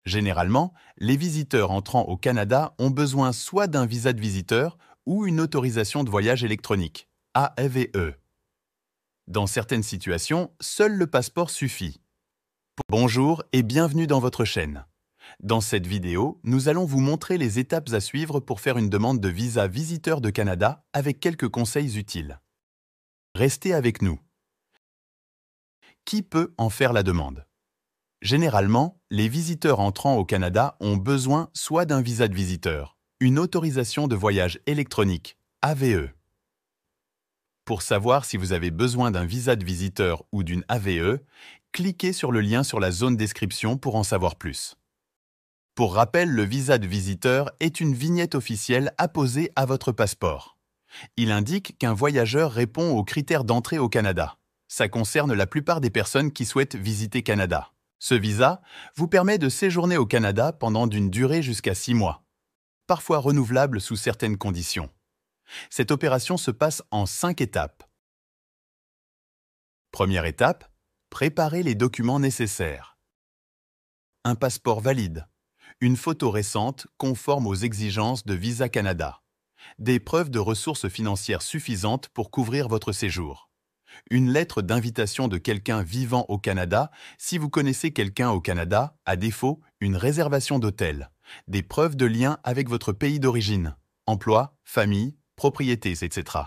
Généralement, les visiteurs entrant au Canada ont besoin soit d'un visa de visiteur ou une autorisation de voyage électronique, AVE. Dans certaines situations, seul le passeport suffit. Bonjour et bienvenue dans votre chaîne. Dans cette vidéo, nous allons vous montrer les étapes à suivre pour faire une demande de visa visiteur de Canada avec quelques conseils utiles. Restez avec nous. Qui peut en faire la demande? Généralement, les visiteurs entrant au Canada ont besoin soit d'un visa de visiteur, une autorisation de voyage électronique, AVE. Pour savoir si vous avez besoin d'un visa de visiteur ou d'une AVE, cliquez sur le lien sur la zone description pour en savoir plus. Pour rappel, le visa de visiteur est une vignette officielle apposée à votre passeport. Il indique qu'un voyageur répond aux critères d'entrée au Canada. Ça concerne la plupart des personnes qui souhaitent visiter Canada. Ce visa vous permet de séjourner au Canada pendant d'une durée jusqu'à 6 mois, parfois renouvelable sous certaines conditions. Cette opération se passe en 5 étapes. Première étape, préparer les documents nécessaires. Un passeport valide, une photo récente conforme aux exigences de Visa Canada, des preuves de ressources financières suffisantes pour couvrir votre séjour. Une lettre d'invitation de quelqu'un vivant au Canada si vous connaissez quelqu'un au Canada, à défaut, une réservation d'hôtel, des preuves de lien avec votre pays d'origine, emploi, famille, propriétés, etc.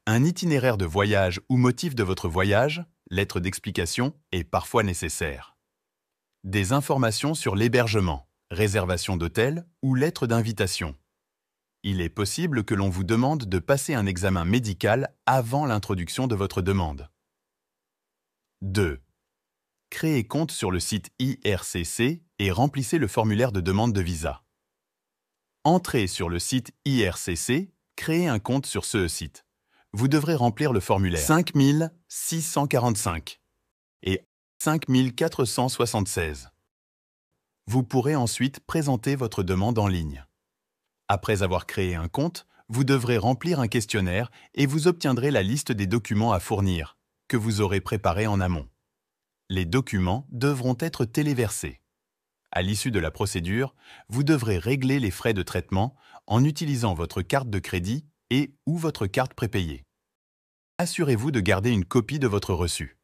Un itinéraire de voyage ou motif de votre voyage, lettre d'explication, est parfois nécessaire. Des informations sur l'hébergement, réservation d'hôtel ou lettre d'invitation. Il est possible que l'on vous demande de passer un examen médical avant l'introduction de votre demande. 2. Créez compte sur le site IRCC et remplissez le formulaire de demande de visa. Entrez sur le site IRCC, créez un compte sur ce site. Vous devrez remplir le formulaire 5645 et 5476. Vous pourrez ensuite présenter votre demande en ligne. Après avoir créé un compte, vous devrez remplir un questionnaire et vous obtiendrez la liste des documents à fournir, que vous aurez préparés en amont. Les documents devront être téléversés. À l'issue de la procédure, vous devrez régler les frais de traitement en utilisant votre carte de crédit et ou votre carte prépayée. Assurez-vous de garder une copie de votre reçu.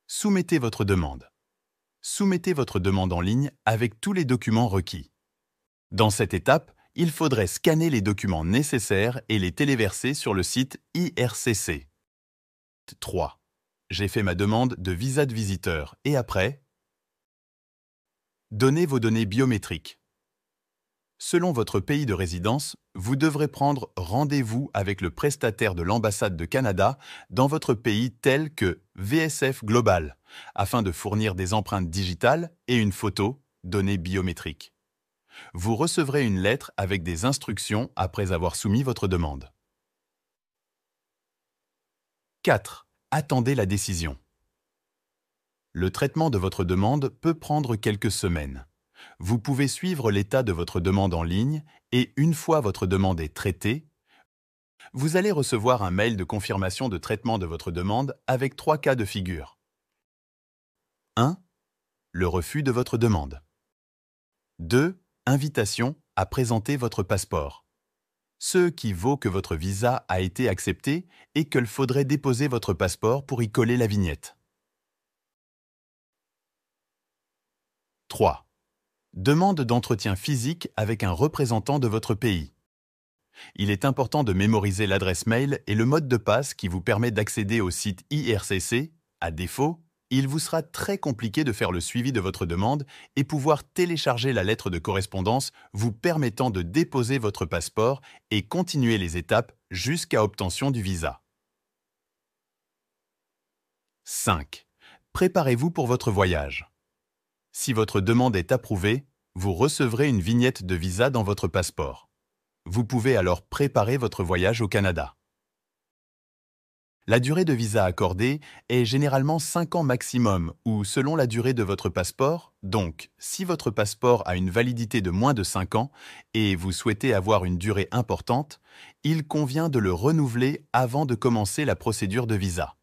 Soumettez votre demande. Soumettez votre demande en ligne avec tous les documents requis. Dans cette étape, il faudrait scanner les documents nécessaires et les téléverser sur le site IRCC. 3. J'ai fait ma demande de visa de visiteur et après, donnez vos données biométriques. Selon votre pays de résidence, vous devrez prendre rendez-vous avec le prestataire de l'ambassade de Canada dans votre pays tel que VSF Global, afin de fournir des empreintes digitales et une photo, données biométriques. Vous recevrez une lettre avec des instructions après avoir soumis votre demande. 4. Attendez la décision. Le traitement de votre demande peut prendre quelques semaines. Vous pouvez suivre l'état de votre demande en ligne et une fois votre demande est traitée, vous allez recevoir un mail de confirmation de traitement de votre demande avec 3 cas de figure. 1. Le refus de votre demande. 2. Invitation à présenter votre passeport. Ce qui vaut que votre visa a été accepté et qu'il faudrait déposer votre passeport pour y coller la vignette. 3. Demande d'entretien physique avec un représentant de votre pays. Il est important de mémoriser l'adresse mail et le mode de passe qui vous permet d'accéder au site IRCC. À défaut, il vous sera très compliqué de faire le suivi de votre demande et pouvoir télécharger la lettre de correspondance vous permettant de déposer votre passeport et continuer les étapes jusqu'à obtention du visa. 5. Préparez-vous pour votre voyage. Si votre demande est approuvée, vous recevrez une vignette de visa dans votre passeport. Vous pouvez alors préparer votre voyage au Canada. La durée de visa accordée est généralement 5 ans maximum ou selon la durée de votre passeport. Donc, si votre passeport a une validité de moins de 5 ans et vous souhaitez avoir une durée importante, il convient de le renouveler avant de commencer la procédure de visa.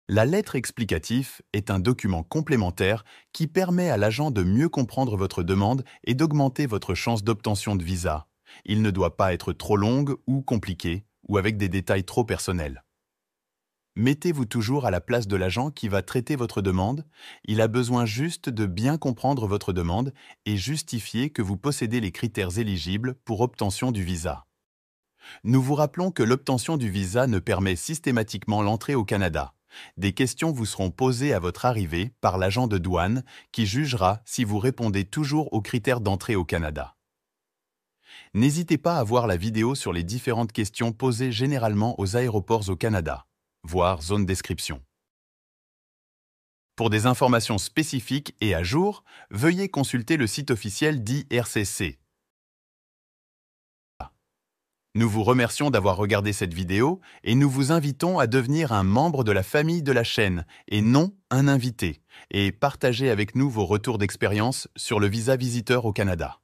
La lettre explicative est un document complémentaire qui permet à l'agent de mieux comprendre votre demande et d'augmenter votre chance d'obtention de visa. Il ne doit pas être trop long ou compliqué, ou avec des détails trop personnels. Mettez-vous toujours à la place de l'agent qui va traiter votre demande. Il a besoin juste de bien comprendre votre demande et justifier que vous possédez les critères éligibles pour obtention du visa. Nous vous rappelons que l'obtention du visa ne permet systématiquement l'entrée au Canada. Des questions vous seront posées à votre arrivée par l'agent de douane qui jugera si vous répondez toujours aux critères d'entrée au Canada. N'hésitez pas à voir la vidéo sur les différentes questions posées généralement aux aéroports au Canada. Voir zone description. Pour des informations spécifiques et à jour, veuillez consulter le site officiel d'IRCC. Nous vous remercions d'avoir regardé cette vidéo et nous vous invitons à devenir un membre de la famille de la chaîne et non un invité, et partagez avec nous vos retours d'expérience sur le visa visiteur au Canada.